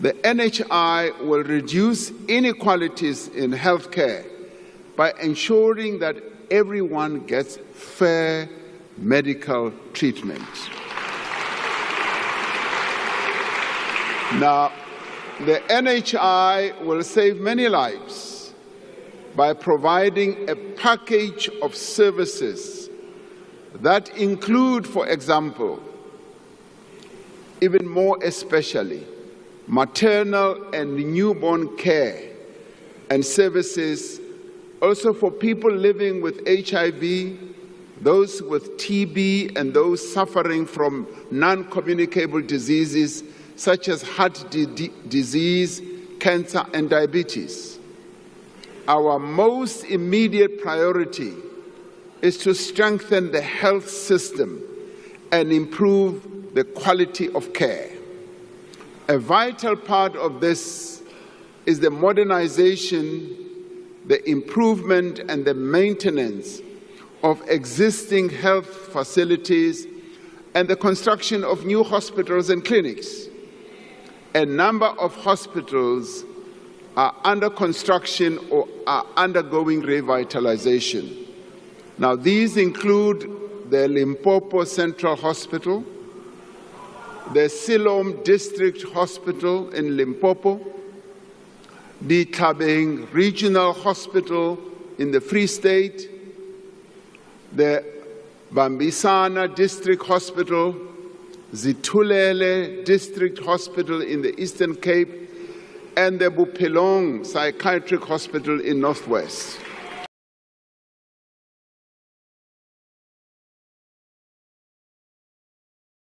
The NHI will reduce inequalities in healthcare by ensuring that everyone gets fair medical treatment. Now, the NHI will save many lives by providing a package of services that include, for example, even more especially, maternal and newborn care and services also for people living with HIV, those with TB, and those suffering from non-communicable diseases such as heart disease, cancer, and diabetes. Our most immediate priority is to strengthen the health system and improve the quality of care. A vital part of this is the modernization, the improvement, and the maintenance of existing health facilities and the construction of new hospitals and clinics. A number of hospitals are under construction or are undergoing revitalization. Now, these include the Limpopo Central Hospital, the Siloam District Hospital in Limpopo, the Tlhabeng Regional Hospital in the Free State, the Bambisana District Hospital, Zitulele District Hospital in the Eastern Cape, and the Buphelong Psychiatric Hospital in Northwest.